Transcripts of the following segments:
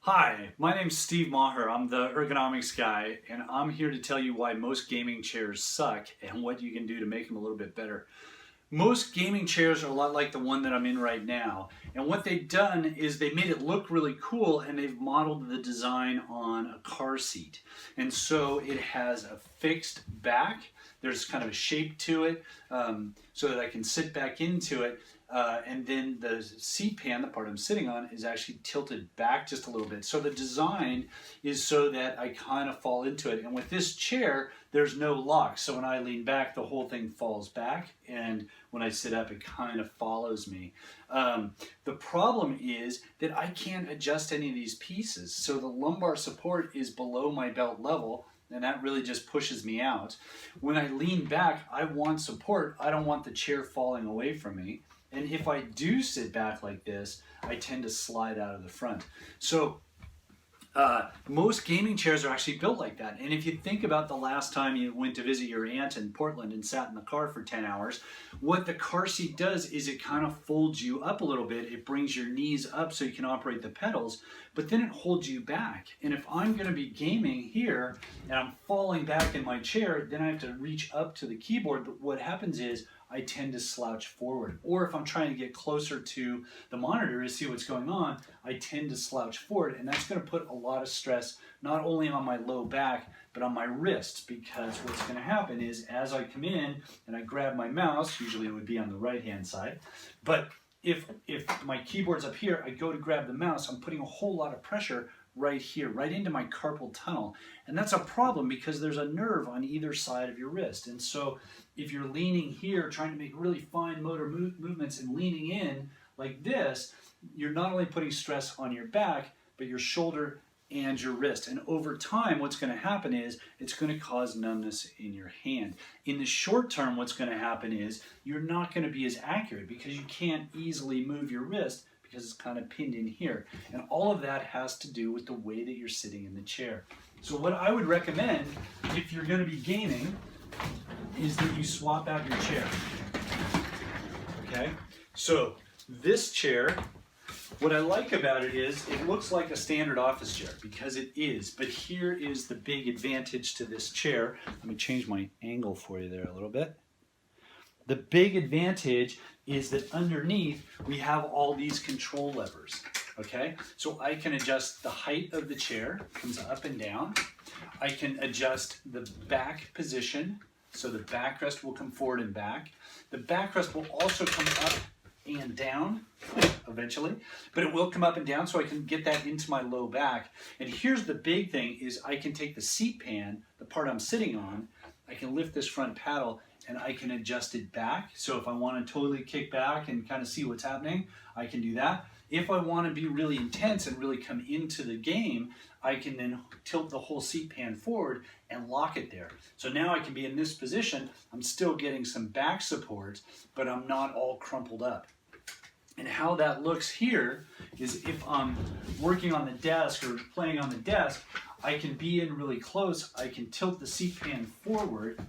Hi, my name's Steve Maher. I'm the Ergonomics guy, and I'm here to tell you why most gaming chairs suck and what you can do to make them a little bit better. Most gaming chairs are a lot like the one that I'm in right now, and what they've done is they made it look really cool, and they've modeled the design on a car seat. And so it has a fixed back. There's kind of a shape to it, so that I can sit back into it. And then the seat pan, the part I'm sitting on, is actually tilted back just a little bit. So the design is so that I kind of fall into it. And with this chair, there's no lock. So when I lean back, the whole thing falls back. And when I sit up, it kind of follows me. The problem is that I can't adjust any of these pieces. So the lumbar support is below my belt level, and that really just pushes me out. When I lean back, I want support. I don't want the chair falling away from me. And if I do sit back like this, I tend to slide out of the front. So most gaming chairs are actually built like that. And if you think about the last time you went to visit your aunt in Portland and sat in the car for 10 hours, what the car seat does is it kind of folds you up a little bit. It brings your knees up so you can operate the pedals, but then it holds you back. And if I'm going to be gaming here and I'm falling back in my chair, then I have to reach up to the keyboard. But what happens is I tend to slouch forward. Or if I'm trying to get closer to the monitor to see what's going on, I tend to slouch forward, and that's going to put a lot of stress not only on my low back, but on my wrists, because what's going to happen is as I come in and I grab my mouse, usually it would be on the right-hand side, but if my keyboard's up here, I go to grab the mouse, I'm putting a whole lot of pressure right here, right into my carpal tunnel. And that's a problem because there's a nerve on either side of your wrist. And so if you're leaning here, trying to make really fine motor movements and leaning in like this, you're not only putting stress on your back, but your shoulder and your wrist. And over time, what's going to happen is it's going to cause numbness in your hand. In the short term, what's going to happen is you're not going to be as accurate because you can't easily move your wrist because it's kind of pinned in here. And all of that has to do with the way that you're sitting in the chair. So what I would recommend if you're going to be gaming is that you swap out your chair. Okay? So this chair, what I like about it is it looks like a standard office chair because it is, but here is the big advantage to this chair. Let me change my angle for you there a little bit. The big advantage is that underneath we have all these control levers, okay? So I can adjust the height of the chair, comes up and down. I can adjust the back position, so the backrest will come forward and back. The backrest will also come up and down eventually, but it will come up and down so I can get that into my low back. And here's the big thing is I can take the seat pan, the part I'm sitting on, I can lift this front paddle and I can adjust it back. So if I want to totally kick back and kind of see what's happening, I can do that. If I want to be really intense and really come into the game, I can then tilt the whole seat pan forward and lock it there. So now I can be in this position. I'm still getting some back support, but I'm not all crumpled up. And how that looks here is if I'm working on the desk or playing on the desk, I can be in really close, I can tilt the seat pan forward,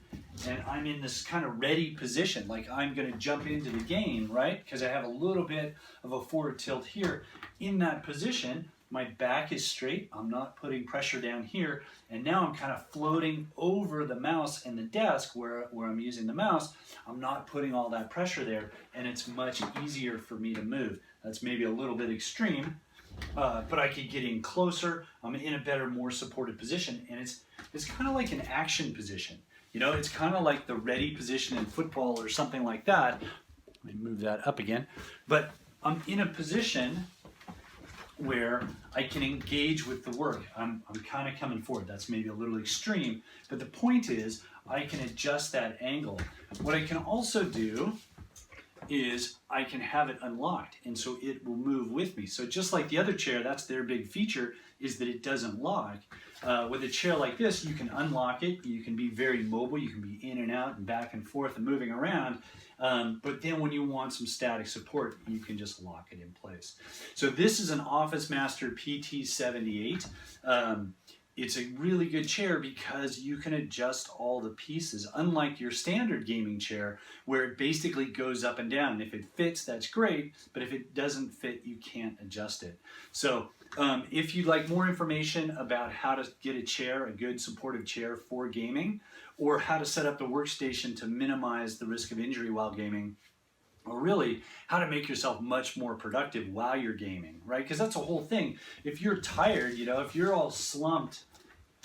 and I'm in this kind of ready position, like I'm going to jump into the game, right? Because I have a little bit of a forward tilt here. In that position, my back is straight, I'm not putting pressure down here, and now I'm kind of floating over the mouse and the desk where I'm using the mouse. I'm not putting all that pressure there, and it's much easier for me to move. That's maybe a little bit extreme, but I could get in closer. I'm in a better, more supported position, and it's kind of like an action position. You know, it's kind of like the ready position in football or something like that. Let me move that up again. But I'm in a position where I can engage with the work. I'm kind of coming forward. That's maybe a little extreme, but the point is I can adjust that angle. What I can also do is I can have it unlocked, and so it will move with me. So just like the other chair, that's their big feature, is that it doesn't lock. With a chair like this, you can unlock it, you can be very mobile, you can be in and out and back and forth and moving around, but then when you want some static support, you can just lock it in place. So this is an Office Master PT78. it's a really good chair because you can adjust all the pieces, unlike your standard gaming chair where it basically goes up and down. If it fits, that's great, but if it doesn't fit, you can't adjust it. So if you'd like more information about how to get a chair, a good supportive chair for gaming, or how to set up the workstation to minimize the risk of injury while gaming, or really how to make yourself much more productive while you're gaming, right? Because that's the whole thing. If you're tired, if you're all slumped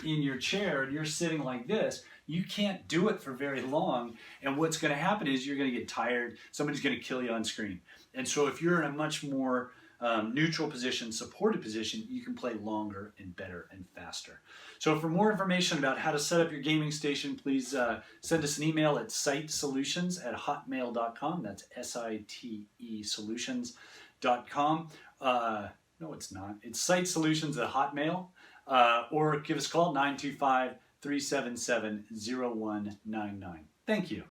in your chair and you're sitting like this, you can't do it for very long. And what's going to happen is you're going to get tired. Somebody's going to kill you on screen. And so if you're in a much more neutral position, supported position, you can play longer and better and faster. So for more information about how to set up your gaming station, please send us an email at sitesolutions@hotmail.com. That's SITE solutions.com. No, it's not. It's sitesolutions@hotmail. Or give us a call, 925-377-0199. Thank you.